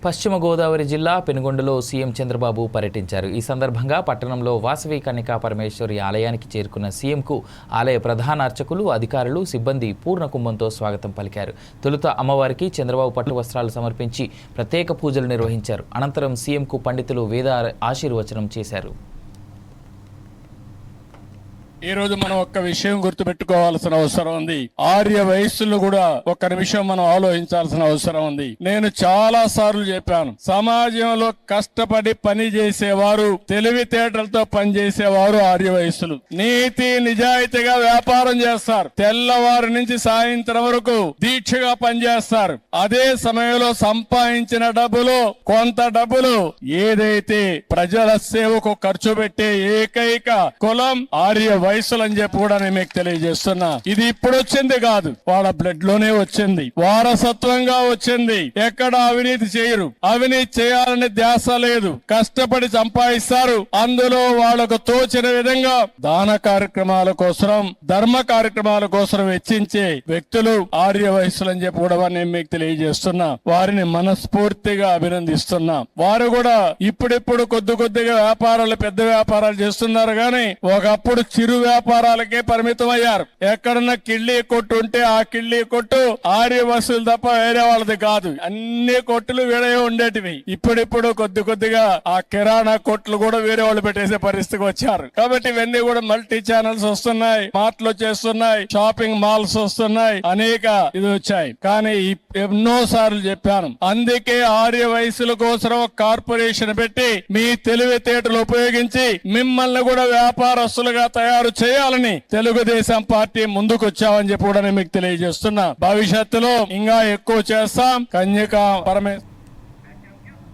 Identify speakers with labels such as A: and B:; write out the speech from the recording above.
A: పశ్చిమ గోదావరి జిల్లా పెనుగొండలో సీఎం చంద్రబాబు పర్యటించారు. ఈ సందర్భంగా పట్టణంలో వాసవి కన్యకా పరమేశ్వరి ఆలయానికి చేరుకున్న సీఎంకు ఆలయ ప్రధాన అర్చకులు, అధికారులు, సిబ్బంది పూర్ణ కుంభంతో స్వాగతం పలికారు. తొలుత అమ్మవారికి చంద్రబాబు పట్టు వస్త్రాలు సమర్పించి ప్రత్యేక పూజలు నిర్వహించారు. అనంతరం సీఎంకు పండితులు వేద ఆశీర్వచనం చేశారు.
B: ఈ రోజు మనం ఒక్క విషయం గుర్తుపెట్టుకోవాల్సిన అవసరం ఉంది. ఆర్య వయస్సులు కూడా ఒక్క నిమిషం మనం ఆలోచించాల్సిన అవసరం ఉంది. నేను చాలా సార్లు చెప్పాను, సమాజంలో కష్టపడి పని చేసేవారు, తెలివితేటలతో పని చేసేవారు ఆర్య వయస్సులు. నీతి నిజాయితీగా వ్యాపారం చేస్తారు. తెల్లవారి నుంచి సాయంత్రం వరకు దీక్షగా పనిచేస్తారు. అదే సమయంలో సంపాదించిన డబ్బులు, కొంత డబ్బులు ఏదైతే ప్రజల సేవకు ఖర్చు పెట్టే ఏకైక కులం ఆర్య వయసులు అని చెప్పి కూడా నేను మీకు తెలియజేస్తున్నా. ఇది ఇప్పుడు వచ్చింది కాదు, వాళ్ళ బ్లడ్ లోనే వచ్చింది, వారసత్వంగా వచ్చింది. ఎక్కడ అవినీతి చేయరు, అవినీతి చేయాలని ధ్యాస లేదు. కష్టపడి సంపాదిస్తారు. అందులో వాళ్ళకు తోచిన విధంగా దాన కార్యక్రమాల కోసం, ధర్మ కార్యక్రమాల కోసం వెచ్చించే వ్యక్తులు ఆర్య వయసులు అని చెప్పి కూడా నేను మీకు తెలియజేస్తున్నా. వారిని మనస్ఫూర్తిగా అభినందిస్తున్నా. వారు కూడా ఇప్పుడిప్పుడు కొద్దిగా వ్యాపారాలు, పెద్ద వ్యాపారాలు చేస్తున్నారు. కానీ ఒకప్పుడు చిరు వ్యాపారాలకే పరిమితం అయ్యారు. ఎక్కడన్నా కిళ్ళీ కొట్టు ఉంటే ఆ కిళ్ళీ కొట్టు ఆర్య వసూలు తప్ప వేరే వాళ్ళది కాదు. అన్ని కొట్టులు వేరే ఉండేటివి. ఇప్పుడిప్పుడు కొద్దిగా ఆ కిరాణా కొట్లు కూడా వేరే వాళ్ళు పెట్టేసే పరిస్థితికి వచ్చారు. కాబట్టి ఇవన్నీ కూడా మల్టీ ఛానల్స్ వస్తున్నాయి, మార్ట్లు వచ్చేస్తున్నాయి, షాపింగ్ మాల్స్ వస్తున్నాయి, అనేక ఇది వచ్చాయి. కానీ ఎన్నో సార్లు చెప్పాను, అందుకే ఆర్య వయసుల కోసం కార్పొరేషన్ పెట్టి మీ తెలివితేటలు ఉపయోగించి మిమ్మల్ని కూడా వ్యాపారస్తులుగా తయారు చేయాలని తెలుగుదేశం పార్టీ ముందుకు వచ్చామని చెప్పి కూడా నేను మీకు తెలియజేస్తున్నా. భవిష్యత్తులో ఇంకా ఎక్కువ చేస్తాం. కన్యకా పరమేశ్వరి